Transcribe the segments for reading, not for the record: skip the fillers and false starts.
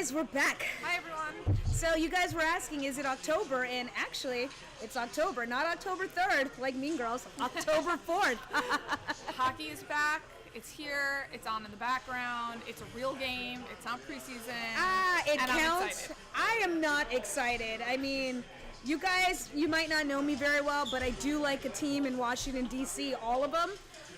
guys, we're back. Hi, everyone. So you guys were asking, is it October? And actually, it's October, not October 3rd, like Mean Girls, October 4th. Hockey is back. It's here. It's on in the background. It's a real game. It's not preseason. It and counts. I am not excited. I mean, you guys, you might not know me very well, but I do like a team in Washington, D.C., all of them.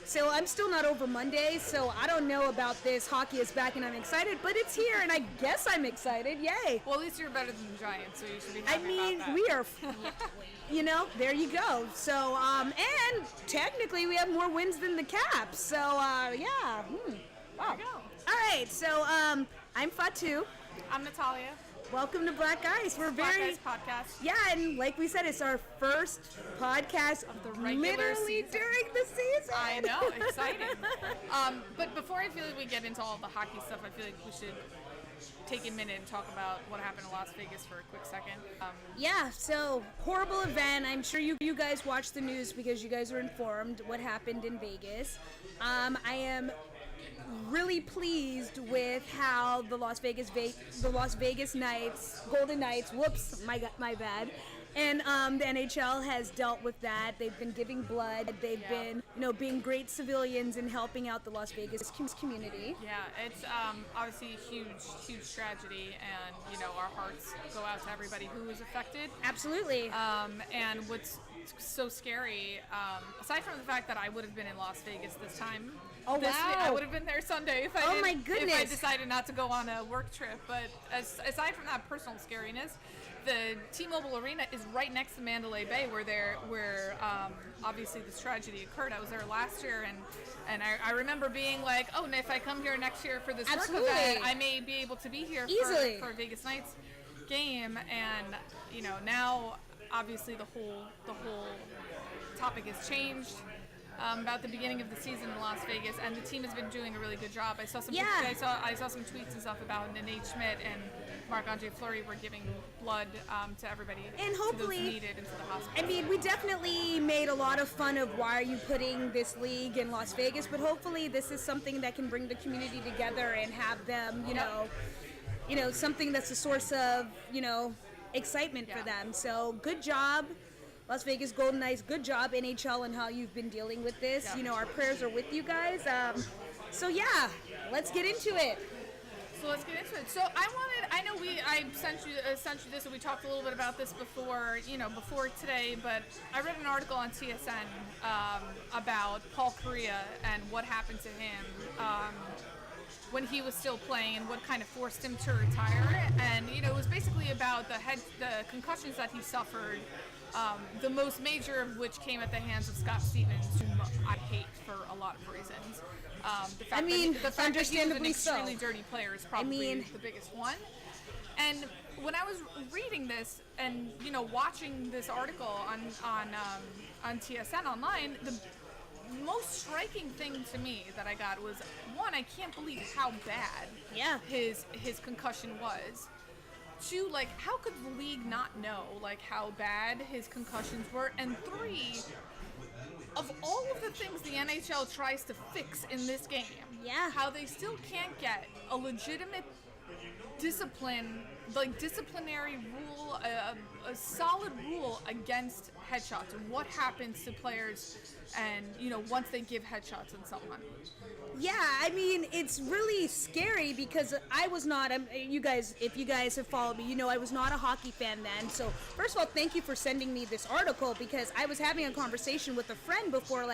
So I'm still not over Monday, so I don't know about this. Hockey is back and I'm excied, but it's here and I guess I'm excited. Yay. Well, at least you're better than the Giants, so you should be happy about that. We are, there you go. So, and technically we have more wins than the Caps. So, yeah. Wow. There you go. All right, so I'm Fatu. I'm Natalia. Welcome to Black Ice. We're Black very Ice podcast. Yeah, and like we said, it's our first podcast of the regular season. During the season. I know, exciting. But before I feel like we get into all the hockey stuff, I feel like we should take a minute and talk about what happened in Las Vegas for a quick second. Yeah, so horrible event. I'm sure you guys watched the news because you guys are informed what happened in Vegas. I am really pleased with how the Las Vegas Knights, Golden Knights, my bad, and the NHL has dealt with that. They've been giving blood. They've been, being great civilians and helping out the Las Vegas community. Yeah, it's obviously a huge tragedy, and our hearts go out to everybody who was affected. Absolutely. And what's so scary, aside from the fact that I would have been in Las Vegas this time. Oh, wow. I would have been there Sunday if I my goodness. If I decided not to go on a work trip. But aside from that personal scariness, the T-Mobile Arena is right next to Mandalay Bay, where obviously this tragedy occurred. I was there last year, and I remember being like, oh, and if I come here next year for this work event, I may be able to be here for a Vegas Knights game. And now obviously the whole topic has changed. About the beginning of the season in Las Vegas, and the team has been doing a really good job. I saw some I saw some tweets and stuff about Nate Schmidt and Marc-Andre Fleury were giving blood to everybody, and hopefully to those needed into the hospital. I mean, we definitely made a lot of fun of why are you putting this league in Las Vegas, but hopefully this is something that can bring the community together and have them, something that's a source of, excitement for them. So good job, Las Vegas Golden Knights. Good job, NHL, and how you've been dealing with this. Yeah. Our prayers are with you guys. So yeah, let's get into it. So I know I sent you this, and we talked a little bit about this before today, but I read an article on TSN about Paul Kariya and what happened to him when he was still playing and what kind of forced him to retire. And it was basically about the concussions that he suffered, the most major of which came at the hands of Scott Stevens, whom I hate for a lot of reasons. The fact that he was an extremely dirty player is probably the biggest one. And when I was reading this and watching this article on TSN online, the most striking thing to me that I got was, one, I can't believe how bad his concussion was. Two, how could the league not know how bad his concussions were? And three, of all of the things the NHL tries to fix in this game, how they still can't get a legitimate disciplinary rule, a solid rule against headshots and what happens to players and once they give headshots on someone. Yeah, I mean, it's really scary because I was not, if you guys have followed me, I was not a hockey fan then. So first of all, thank you for sending me this article, because I was having a conversation with a friend before,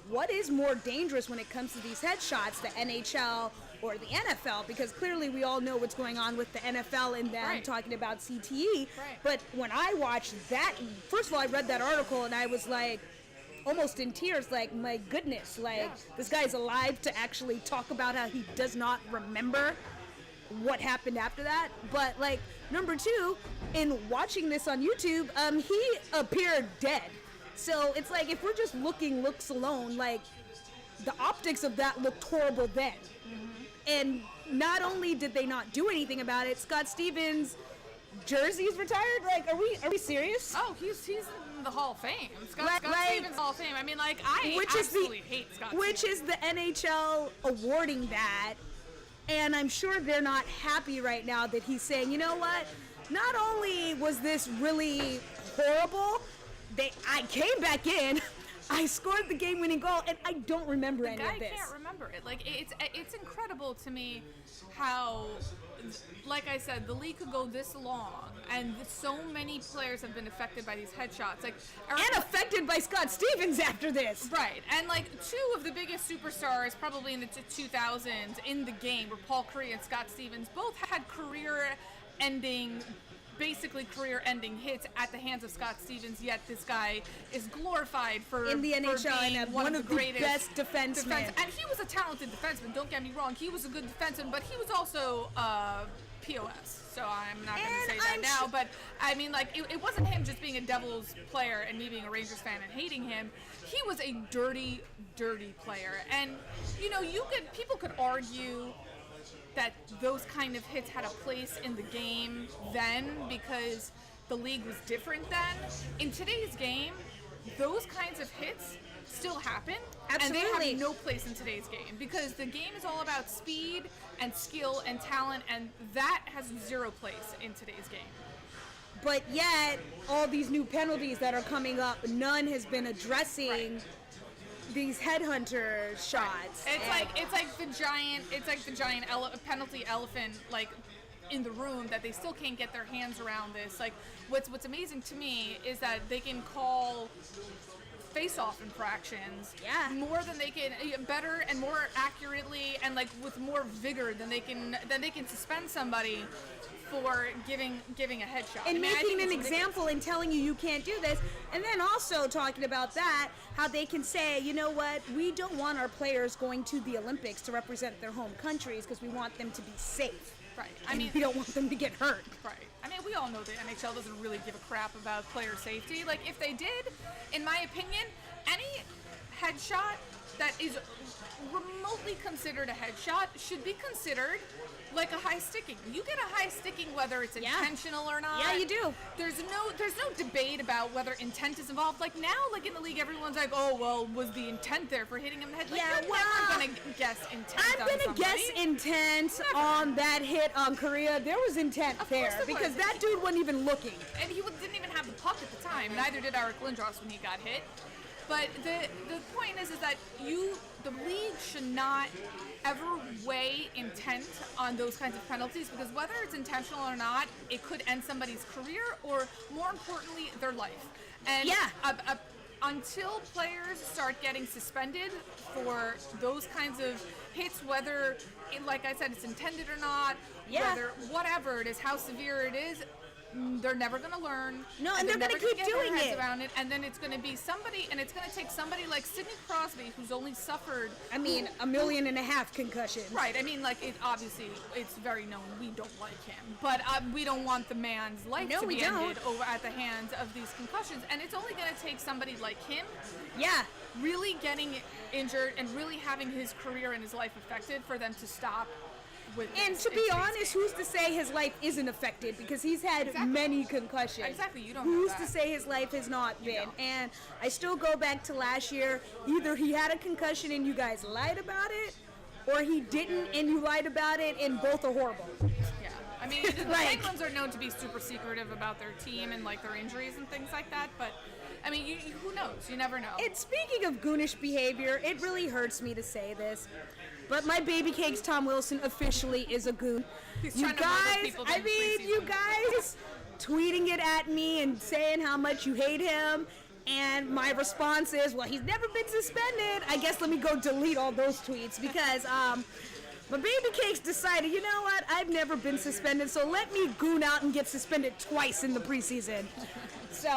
what is more dangerous when it comes to these headshots, the NHL or the NFL? Because clearly we all know what's going on with the NFL and them talking about CTE. Right. But when I watched that, first of all, I read that article and I was almost in tears, my goodness, this guy's alive to actually talk about how he does not remember what happened after that. But number two, in watching this on YouTube, he appeared dead. So it's if we're just looks alone, the optics of that looked horrible then. Mm-hmm. And not only did they not do anything about it, Scott Stevens' jersey's retired. Are we serious? Oh, he's in the Hall of Fame. Scott Stevens Hall of Fame. I mean, I absolutely hate Scott Stevens. Which is the NHL awarding that And I'm sure they're not happy right now that he's saying, you know what? Not only was this really horrible, I came back in, I scored the game-winning goal, and I don't remember any of this. I can't remember it. Like, it's incredible to me how, like I said, the league could go this long, and so many players have been affected by these headshots. Like, and affected by Scott Stevens after this. Right, and like two of the biggest superstars probably in the 2000s in the game were Paul Kariya and Scott Stevens. Both had career-ending hits at the hands of Scott Stevens, yet this guy is glorified for in the NHL being and one of the greatest best defensemen. And he was a talented defenseman, don't get me wrong. He was a good defenseman, but he was also POS. So I'm not going to say that now, but I mean, like, it wasn't him just being a Devils player and me being a Rangers fan and hating him. He was a dirty, dirty player. And, you know, people could argue that those kind of hits had a place in the game then because the league was different then. In today's game, those kinds of hits still happen. Absolutely. And they have no place in today's game because the game is all about speed and skill and talent, and that has zero place in today's game. But yet, all these new penalties that are coming up, none has been addressing these headhunter shots. It's like the giant penalty elephant like in the room that they still can't get their hands around this. Like what's amazing to me is that they can call face-off infractions more than they can better and more accurately and like with more vigor than they can suspend somebody for giving a headshot. And making an example and telling you can't do this. And then also talking about that, how they can say, you know what, we don't want our players going to the Olympics to represent their home countries because we want them to be safe. Right. We don't want them to get hurt. Right. I mean, we all know the NHL doesn't really give a crap about player safety. Like, if they did, in my opinion, any headshot that is remotely considered a headshot should be considered like a high sticking. You get a high sticking whether it's intentional or not. Yeah, you do. There's no debate about whether intent is involved. Like now, like in the league, everyone's like, oh well, was the intent there for hitting him in the head? Like, you're never gonna guess intent. I'm gonna guess intent on that hit on Kariya. There was intent there because that dude wasn't even looking. And he didn't even have the puck at the time. Neither did Eric Lindros when he got hit. But the point is that the league should not ever weigh intent on those kinds of penalties because whether it's intentional or not, it could end somebody's career or, more importantly, their life. And until players start getting suspended for those kinds of hits, whether, like I said, it's intended or not, whether whatever it is, how severe it is, they're never going to learn. No, and they're going to keep doing it. Around it. And then it's going to be somebody, and it's going to take somebody like Sidney Crosby, who's only suffered... I mean, 1.5 million concussions. Right. I mean, like, obviously, it's very known we don't like him. But we don't want the man's life to be ended over at the hands of these concussions. And it's only going to take somebody like him really getting injured and really having his career and his life affected for them to stop. And to be honest, who's to say his life isn't affected? Because he's had many concussions. Exactly, you don't Who's know that. to say his life has not been? And I still go back to last year. Either he had a concussion and you guys lied about it, or he didn't and you lied about it, and both are horrible. Yeah. I mean, the Penguins are known to be super secretive about their team and like their injuries and things like that, but I mean, who knows? You never know. And speaking of goonish behavior, it really hurts me to say this, but my baby cakes Tom Wilson officially is a goon. You guys tweeting it at me and saying how much you hate him, and my response is, well, he's never been suspended. I guess let me go delete all those tweets because my baby cakes decided, you know what, I've never been suspended, so let me goon out and get suspended twice in the preseason. So,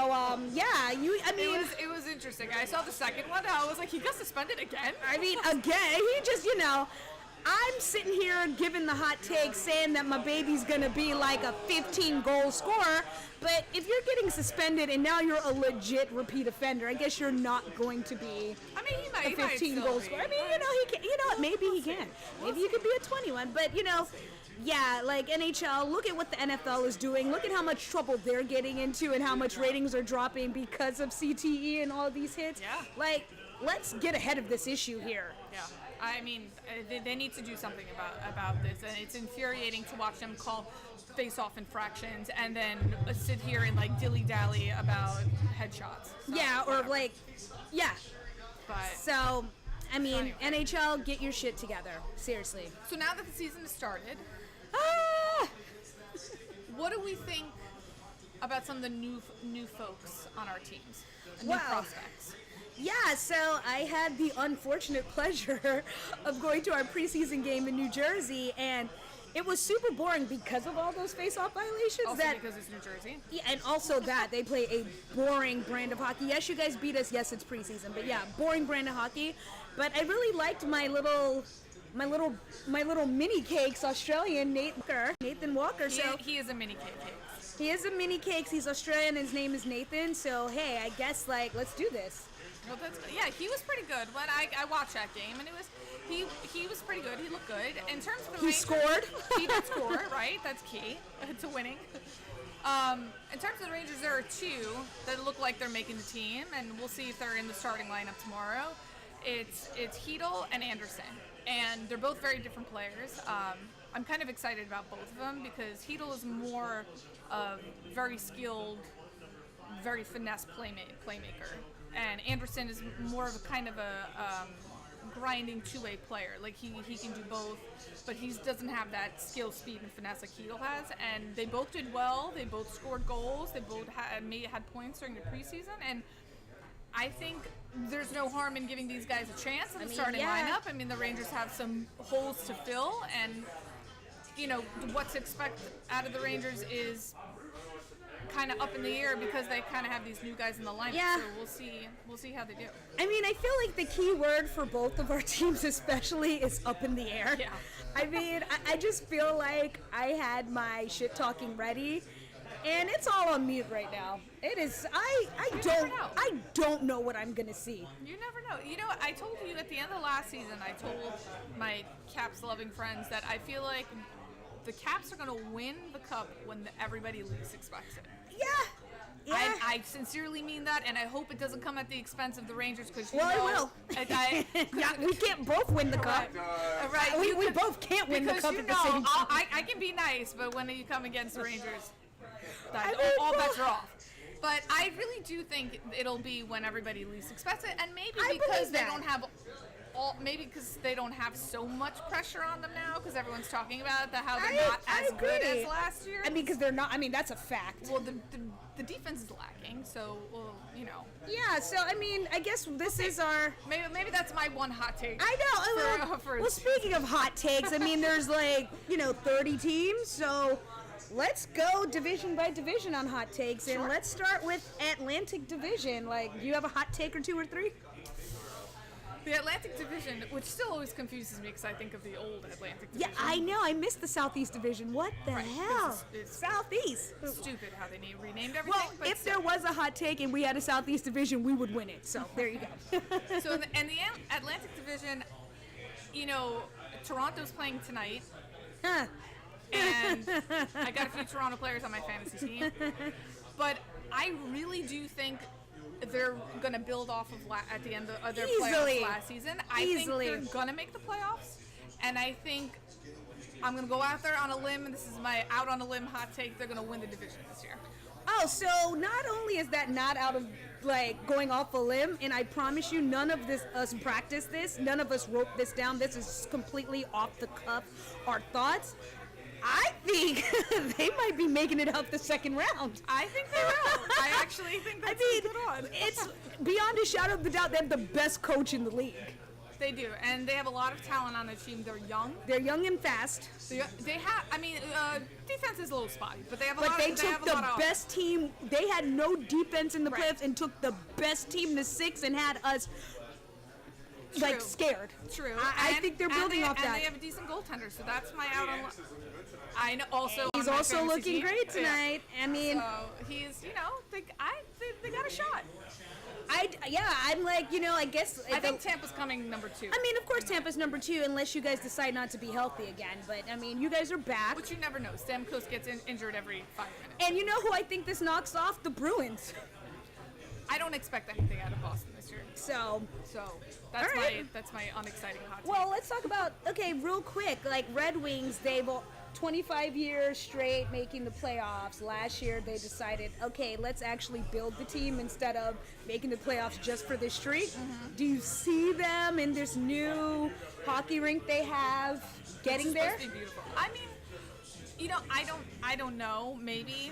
it was interesting. I saw the second one. I was like, he got suspended again? I mean, again, he just, I'm sitting here giving the hot take saying that my baby's going to be like a 15-goal scorer, but if you're getting suspended and now you're a legit repeat offender, I guess you're not going to be a 15-goal scorer. I mean, he can, maybe he can. Maybe you could be a 21, but, like NHL, look at what the NFL is doing. Look at how much trouble they're getting into and how much ratings are dropping because of CTE and all these hits. Yeah. Like, let's get ahead of this issue here. Yeah. I mean, they need to do something about this, and it's infuriating to watch them call face-off infractions and then sit here and like dilly-dally about headshots. So, Yeah, or whatever. like, yeah. But So, I mean, Anyway. NHL, get your shit together. Seriously. so now that the season has started, Ah! what do we think about some of the new folks on our teams, new Wow. prospects? Yeah, so I had the unfortunate pleasure of going to our preseason game in New Jersey, and it was super boring because of all those face-off violations. Also that because it's New Jersey. Yeah, and also that they play a boring brand of hockey. Yes, you guys beat us. Yes, it's preseason, but yeah, boring brand of hockey. But I really liked my little mini cakes Australian Nathan Walker. So He is a mini cake. he is a mini cakes. He's Australian. His name is Nathan. So hey, I guess like let's do this. Well, yeah, he was pretty good. When I watched that game, and it was he was pretty good. He looked good in terms of the He Rangers, scored. He did score, right? That's key to winning. In terms of the Rangers, there are two that look like they're making the team, and we'll see if they're in the starting lineup tomorrow. It's Hedel and Anderson, and they're both very different players. I'm kind of excited about both of them because Hedel is more very skilled, very finesse playmaker, and Anderson is more of a kind of a grinding two-way player. Like he can do both, but he doesn't have that skill, speed, and finesse like Hedel has. And they both did well. They both scored goals. They both had points during the preseason, and I think there's no harm in giving these guys a chance in the starting lineup. I mean, the Rangers have some holes to fill, and you know what to expect out of the Rangers is kind of up in the air because they kind of have these new guys in the lineup. Yeah. So we'll see how they do. I mean, I feel like the key word for both of our teams especially is up in the air. Yeah. I mean, I just feel like I had my shit talking ready, and it's all on mute right now. It is. I never know. don't know what I'm gonna see. You never know. You know what? I told you at the end of last season, I told my Caps loving friends that I feel like the Caps are going to win the cup when everybody least expects it. Yeah. I sincerely mean that, and I hope it doesn't come at the expense of the Rangers because Well, it will. Yeah, we can't both win the cup. Right. We both can't win the because cup you at the know, same time. I can be nice, but when you come against the Rangers, I mean, all bets are off. But I really do think it'll be when everybody least expects it, and maybe I because believe they that. don't have maybe because they don't have so much pressure on them now, because everyone's talking about how they're not as good agree. as last year. I mean, because they're not. I mean, that's a fact. Well, the defense is lacking, so well, you know. Yeah. So I mean, I guess this is our. Maybe that's my one hot take. I know. Well, speaking of hot takes, I mean, there's 30 teams, so let's go division by division on hot takes, and Sure. let's start with Atlantic Division. Like, do you have a hot take or two or three? The Atlantic Division, which still always confuses me because I think of the old Atlantic Yeah, Division. I know. I missed the Southeast Division. What the Right, hell? it's Southeast. Stupid how they renamed everything. Well, but if still. there was a hot take and we had a Southeast Division, we would win it. So there you go. So the Atlantic Division, you know, Toronto's playing tonight, Huh. and I got a few Toronto players on my fantasy team, but I really do think they're going to build off of at the end of their Easily. playoffs last season. I Easily. think they're going to make the playoffs, and I think I'm going to go out there on a limb, and this is my out on a limb hot take. They're going to win the division this year. Oh, so not only is that not out of going off a limb, and I promise you, none of us practiced this, none of us wrote this down. This is completely off the cuff, our thoughts. I think they might be making it out the second round. I think they will. I actually think that's a good one. It's beyond a shadow of a doubt. They have the best coach in the league. They do, and they have a lot of talent on their team. They're young. They're young and fast. They have. I mean, defense is a little spotty, but they have a But lot. they They took have a the lot of best team. They had no defense in the Right. playoffs and took the best team to 6 and had us True. scared. True. I And- think they're and building off and that. they have a decent goaltender, so that's my out on. I know. Also, He's on my also fantasy looking team. great Yeah. tonight. I mean, So he's, you know, they got a shot. I'm like, I guess. I think Tampa's coming number 2. I mean, of course, Tampa's number 2, unless you guys decide not to be healthy again. But I mean, you guys are back. Which you never know. Stamkos gets injured every 5 minutes. And you know who I think this knocks off? The Bruins. I don't expect anything out of Boston this year. So That's all right. that's my unexciting hot take. well, let's talk about real quick. Like Red Wings, they've 25 years straight making the playoffs. Last year they decided, okay, let's actually build the team instead of making the playoffs just for this streak. Do you see them in this new hockey rink they have getting It's there? supposed to be beautiful. I mean, I don't know. Maybe.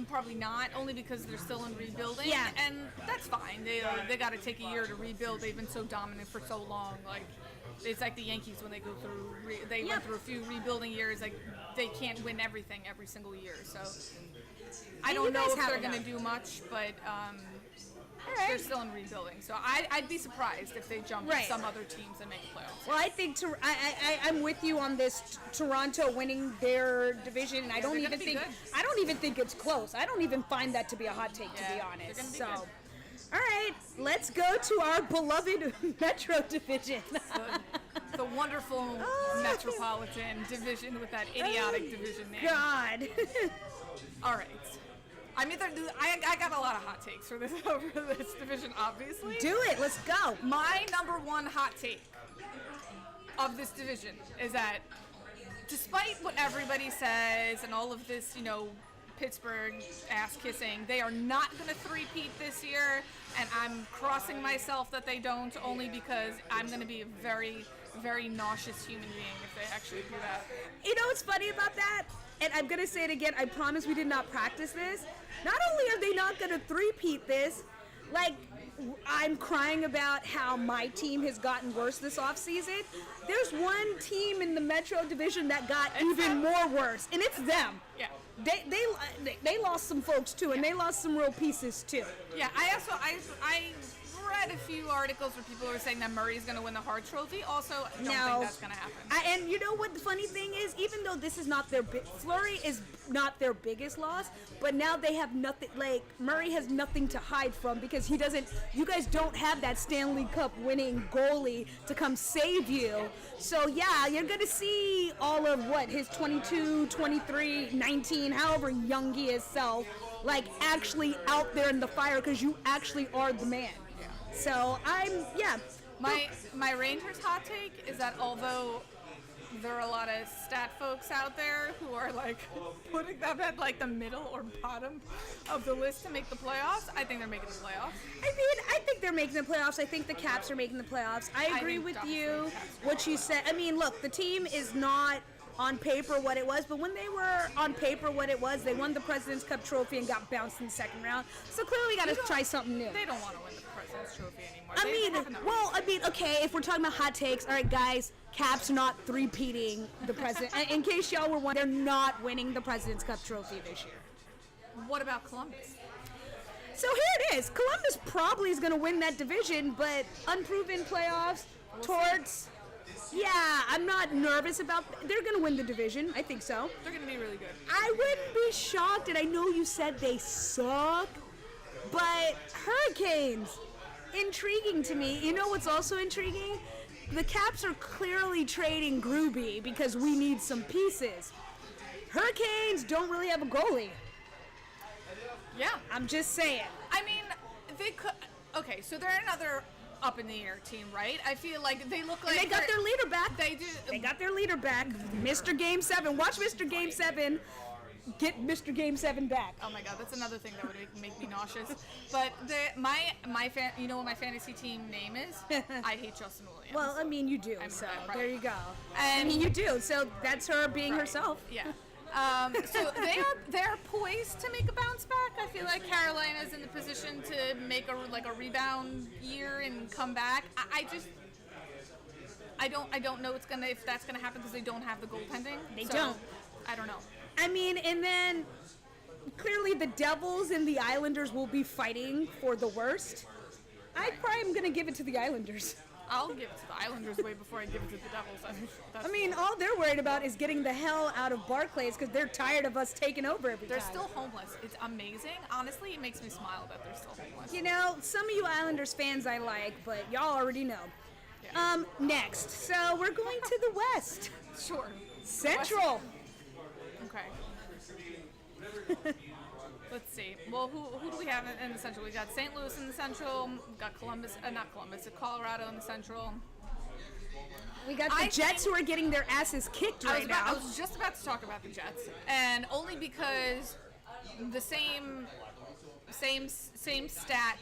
Probably not, only because they're still in rebuilding. Yeah. And that's fine. They got to take a year to rebuild. They've been so dominant for so long. Like, it's like the Yankees when they go through. They went through a few rebuilding years. Like, they can't win everything every single year. So I don't know if they're going to do much, but they're still in rebuilding. So I'd be surprised if they jump some other teams and make the playoffs. Well, I think I'm with you on this. Toronto winning their division, and I don't even think it's close. I don't even find that to be a hot take, to be honest. So, all right, let's go to our beloved Metro division. The wonderful Metropolitan division with that idiotic division name. God. All right. I got a lot of hot takes for this division, obviously. Do it. Let's go. My number one hot take of this division is that despite what everybody says and all of this, Pittsburgh ass kissing, they are not going to three-peat this year, and I'm crossing myself that they don't, only because I'm going to be a very, very nauseous human being if they actually do that. You know what's funny about that? And I'm going to say it again. I promise we did not practice this. Not only are they not going to three-peat this, like, I'm crying about how my team has gotten worse this offseason. There's one team in the Metro division that got even more worse, and it's them. Yeah. They lost some folks too, and they lost some real pieces too. Yeah, I read a few articles where people were saying that Murray's going to win the Hart Trophy. Also, I don't think that's going to happen. And you know what the funny thing is? Even though this is not their Fleury is not their biggest loss, but now they have nothing. Like Murray has nothing to hide from because he doesn't. You guys don't have that Stanley Cup winning goalie to come save you. So yeah, you're going to see all of his 22, 23, 19, however young he is self, like actually out there in the fire because you actually are the man. So My Rangers hot take is that although there are a lot of stat folks out there who are like putting them at like the middle or bottom of the list to make the playoffs, I think they're making the playoffs. I think they're making the playoffs. I think the Caps are making the playoffs. I agree with you. What you said. I mean, look, the team is not on paper what it was, but when they were on paper what it was, they won the President's Cup trophy and got bounced in the second round. So clearly we got to try something new. They don't want to win the President's Trophy anymore. Okay, if we're talking about hot takes, all right, guys, Caps not three-peating the President. In case y'all were wondering, they're not winning the President's Cup trophy this year. What about Columbus? So here it is. Columbus probably is going to win that division, but unproven playoffs, Torts. Yeah, I'm not nervous about. They're going to win the division. I think so. They're going to be really good. I wouldn't be shocked, and I know you said they suck, but Hurricanes, intriguing to me. You know what's also intriguing? The Caps are clearly trading Gruby because we need some pieces. Hurricanes don't really have a goalie. Yeah. I'm just saying. I mean, they could. Okay, so they're another up in the air team, right? I feel like they look like they got their leader back. They do. They got their leader back. Mr. Game 7. Watch Mr. Game 7 get Mr. Game 7 back. Oh my God, that's another thing that would make me nauseous. But you know what my fantasy team name is? I hate Justin Williams. Well, I mean, you do. So right. There you go. And I mean, you do. So that's her being herself. Yeah. So they're poised to make a bounce back. I feel like Carolina's in the position to make a rebound year and come back. I don't know if that's gonna happen because they don't have the goaltending. They don't. I don't know. I mean, and then clearly the Devils and the Islanders will be fighting for the worst. I probably am gonna give it to the Islanders. I'll give it to the Islanders way before I give it to the Devils. I mean, all they're worried about is getting the hell out of Barclays because they're tired of us taking over every They're time. still homeless. It's amazing. Honestly, it makes me smile that they're still homeless. You know, some of you Islanders fans I like, but y'all already know. Yeah. Next. So we're going to the West. Sure. Central. Okay. Let's see. Well, who do we have in the Central? We got St. Louis in the Central. We got Colorado in the Central. We got the Jets who are getting their asses kicked right now. I was just about to talk about the Jets, and only because the same stat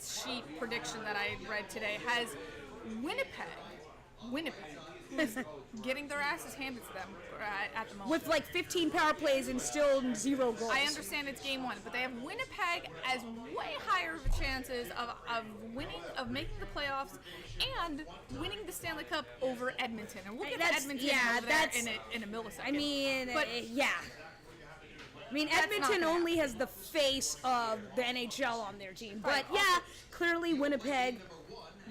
sheet prediction that I read today has Winnipeg is getting their asses handed to them at the moment. With like 15 power plays and still 0 goals. I understand it's game 1, but they have Winnipeg as way higher of chances of making the playoffs and winning the Stanley Cup over Edmonton. And we'll get to Edmonton over there in a millisecond. I mean, yeah. I mean, Edmonton only has the face of the NHL on their team. But yeah, clearly Winnipeg,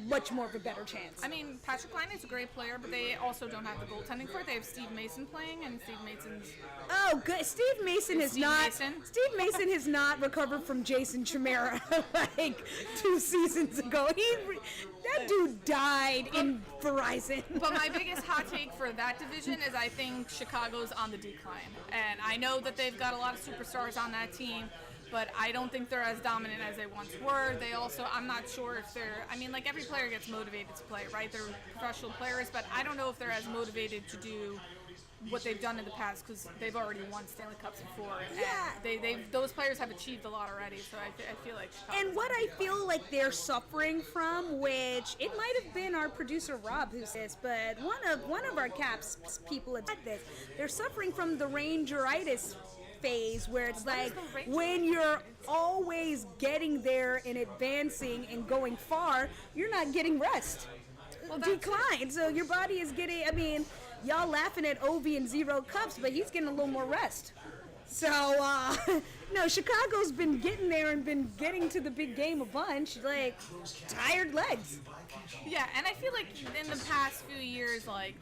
much more of a better chance. I mean, Patrick Laine is a great player, but they also don't have the goaltending for it. They have Steve Mason playing, and Steve Mason's... Oh, good. Steve Mason has not recovered from Jason Chimera like 2 seasons ago. That dude died in Verizon. But my biggest hot take for that division is I think Chicago's on the decline. And I know that they've got a lot of superstars on that team, but I don't think they're as dominant as they once were. They also, I'm not sure if they're, I mean, like every player gets motivated to play, right? They're professional players, but I don't know if they're as motivated to do what they've done in the past because they've already won Stanley Cups before. Yeah. Those players have achieved a lot already, so I feel like Chicago's and what I feel like they're suffering from, which it might have been our producer Rob who says, but one of our Caps people had said this. They're suffering from the Rangeritis phase where it's like when you're always getting there and advancing and going far, you're not getting rest. Decline. So your body is getting, I mean, y'all laughing at Ovi and 0 cups, but he's getting a little more rest. So, no, Chicago's been getting there and been getting to the big game a bunch, like, tired legs. Yeah, and I feel like in the past few years, like,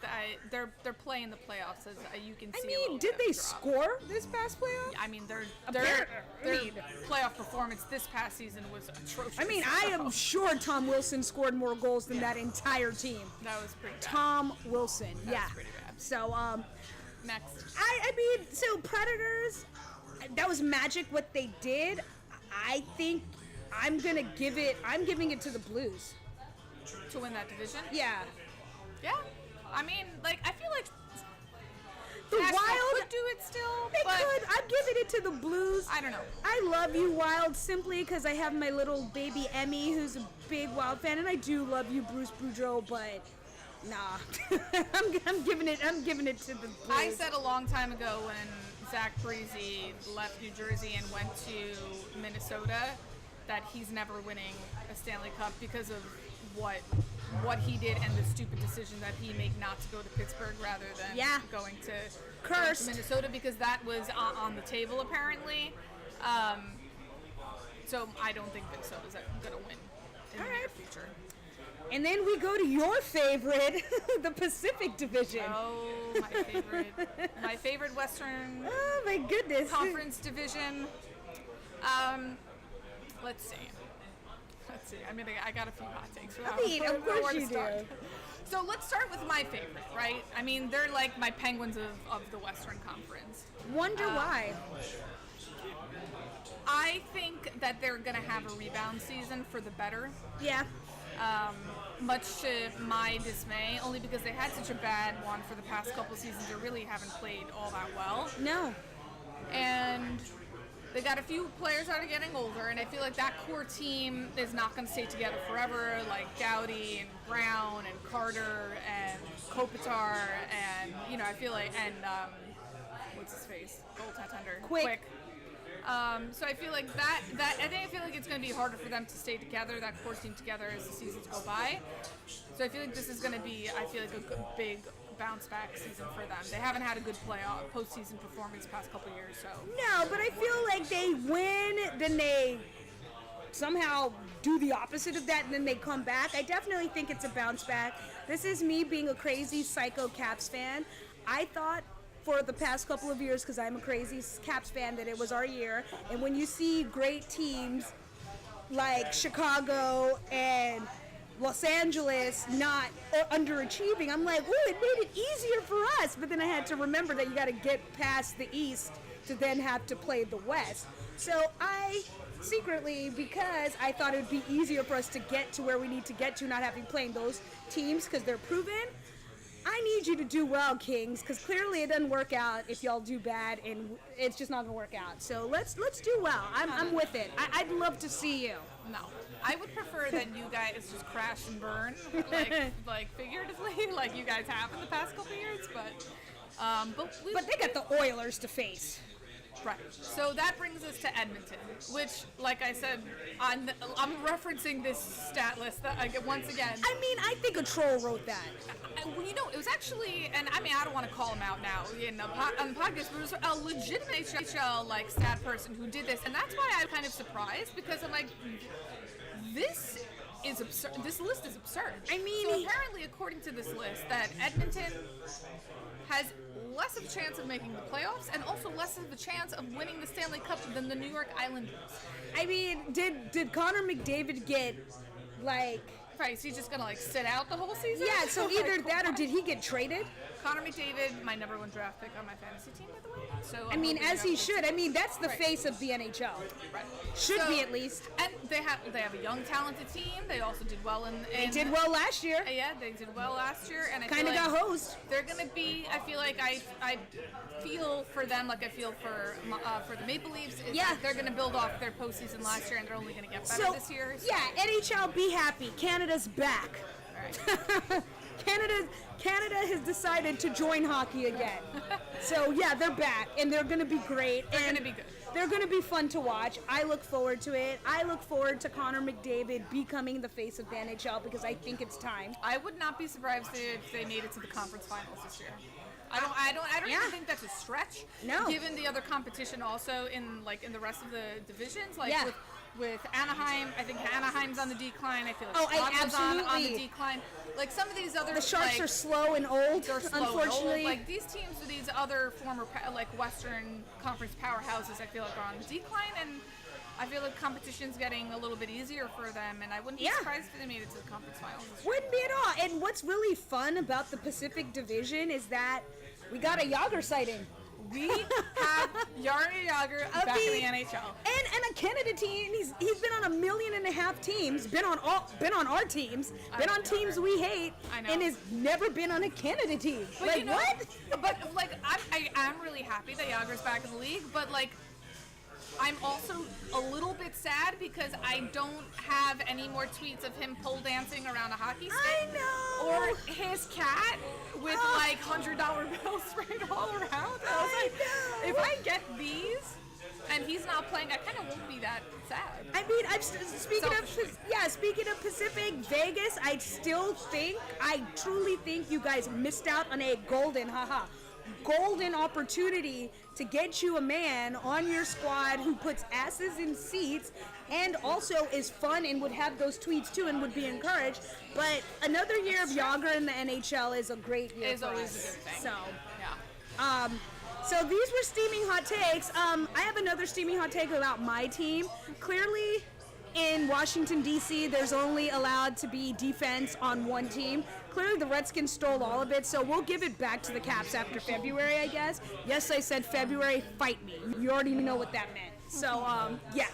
they're playing the playoffs, as you can see. I mean, did they score this past playoff? I mean, their playoff performance this past season was atrocious. I mean, I am sure Tom Wilson scored more goals than that entire team. That was pretty bad. Tom Wilson, That was pretty bad. So, next. I mean, so Predators, that was magic what they did. I think I'm giving it to the Blues. To win that division? Yeah. Yeah. I mean, like, I feel like the Wild could do it still. They could. I'm giving it to the Blues. I don't know. I love you, Wild, simply because I have my little baby Emmy, who's a big Wild fan, and I do love you, Bruce Boudreau, but nah, I'm giving it to the Blues. I said a long time ago when Zach Parise left New Jersey and went to Minnesota that he's never winning a Stanley Cup because of what he did and the stupid decision that he made not to go to Pittsburgh rather than going to Minnesota, because that was on the table apparently. So I don't think Minnesota's going to win in the near future. And then we go to your favorite, the Pacific Division. Oh, my favorite Western. Oh my goodness. Conference division. Let's see. I got a few hot takes. Of course you do. So let's start with my favorite, right? I mean, they're like my Penguins of the Western Conference. Wonder why. I think that they're going to have a rebound season for the better. Yeah. Much to my dismay, only because they had such a bad one for the past couple seasons. They really haven't played all that well. No. And they got a few players that are getting older, and I feel like that core team is not going to stay together forever, like Doughty and Brown and Carter and Kopitar and, I feel like, and what's his face? Goaltender. Quick. So I feel like I feel like it's going to be harder for them to stay together, that core team together, as the seasons go by. So I feel like this is going to be, a big bounce back season for them. They haven't had a good postseason performance the past couple years, so. No, but I feel like they win, then they somehow do the opposite of that, and then they come back. I definitely think it's a bounce back. This is me being a crazy psycho Caps fan. I thought for the past couple of years, because I'm a crazy Caps fan, that it was our year. And when you see great teams like Chicago and Los Angeles not underachieving, I'm like, ooh, it made it easier for us. But then I had to remember that you got to get past the East to then have to play the West. So I secretly, because I thought it would be easier for us to get to where we need to get to, not having playing those teams because they're proven, I need you to do well, Kings, because clearly it doesn't work out if y'all do bad, and it's just not gonna work out. So let's do well. I'm with it. I'd love to see you. No, I would prefer that you guys just crash and burn, like figuratively, like you guys have in the past couple years. But they got the Oilers to face. Right. So that brings us to Edmonton, which, like I said, I'm referencing this stat list that I get once again. I mean, I think a troll wrote that. Well, you know, it was actually, and I mean, I don't want to call him out now on the podcast, but it was a legitimate NHL like stat person who did this, and that's why I'm kind of surprised, because I'm like, this is absurd. This list is absurd. I mean, so apparently, according to this list, that Edmonton has less of a chance of making the playoffs and also less of a chance of winning the Stanley Cup than the New York Islanders. I mean, did Connor McDavid get, like... Right, is he just going to, like, sit out the whole season? Yeah, so either that or did he get traded? Connor McDavid, my number one draft pick on my fantasy team, by the way. So I mean, as he should. I mean, that's the face of the NHL. Right. Should be, at least. And they have a young, talented team. They also did well in They did well last year. Yeah, they did well last year. And I kind of feel got hosed. They're going to be, I feel like I feel for them like I feel for the Maple Leafs. Yeah. They're going to build off their postseason last year, and they're only going to get better this year. So. Yeah, NHL, be happy. Canada's back. All right. Canada has decided to join hockey again. So yeah, they're back and they're going to be great. They're going to be good. They're going to be fun to watch. I look forward to it. I look forward to Connor McDavid becoming the face of the NHL because I think it's time. I would not be surprised if they made it to the conference finals this year. I don't even think that's a stretch. No. Given the other competition also in the rest of the divisions, like yeah. with Anaheim, I think Anaheim's on the decline. I feel like Ottawa's on the decline. Like some of these other the Sharks are slow and old. They're slow unfortunately. And old. Like these teams, these other former Western Conference powerhouses, I feel like are on the decline, and I feel like competition's getting a little bit easier for them, and I wouldn't be surprised if they made it to the conference finals. Wouldn't be at all. And what's really fun about the Pacific Division is that we got a Yager sighting. We have Jaromir Jagr back in the NHL, and a Canada team. He's been on 1.5 million teams. Been on our teams. Been on teams we hate. I know. And has never been on a Canada team. But like what? But like I'm really happy that Jagr's back in the league. But like I'm also a little bit sad because I don't have any more tweets of him pole dancing around a hockey stick. I know. Or his cat with like $100 bills sprayed all around. I was like, know. if I get these and he's not playing, I kind of won't be that sad. I mean, speaking of Pacific, Vegas, I truly think you guys missed out on a golden opportunity to get you a man on your squad who puts asses in seats and also is fun and would have those tweets too and would be encouraged. But another year of Jagr in the NHL is a great year. It's always us. a good thing. So, yeah. So these were steaming hot takes. I have another steaming hot take about my team. Clearly, in Washington, D.C., there's only allowed to be defense on one team. Clearly, the Redskins stole all of it, so we'll give it back to the Caps after February, I guess. Yes, I said February, fight me. You already know what that meant. So, yeah.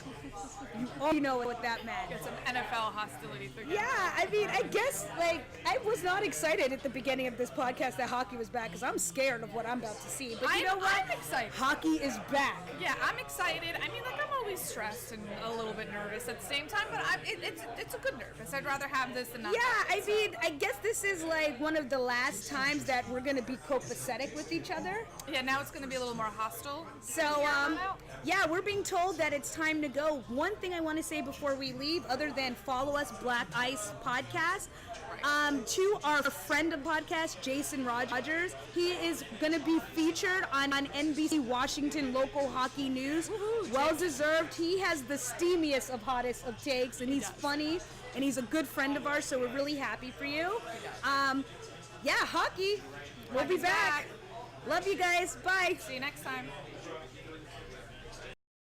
You already know what that meant. Get some NFL hostility. Yeah, I mean, I guess, I was not excited at the beginning of this podcast that hockey was back because I'm scared of what I'm about to see. But you know what? I'm excited. Hockey is back. Yeah, I'm excited. I mean, I'm always stressed and a little bit nervous at the same time, but it's a good nervous. I'd rather have this than not. Yeah, I mean, I guess this is one of the last times that we're going to be copacetic with each other. Yeah, now it's going to be a little more hostile. So, yeah, we're being told that it's time to go. One thing I want to say before we leave, other than follow us, Black Ice Podcast, to our friend of podcast, Jason Rogers. He is going to be featured on NBC Washington local hockey news. Well deserved. He has the steamiest of hottest of takes, and he's funny, and he's a good friend of ours, so we're really happy for you. Yeah, hockey. We'll be back. Love you guys. Bye. See you next time.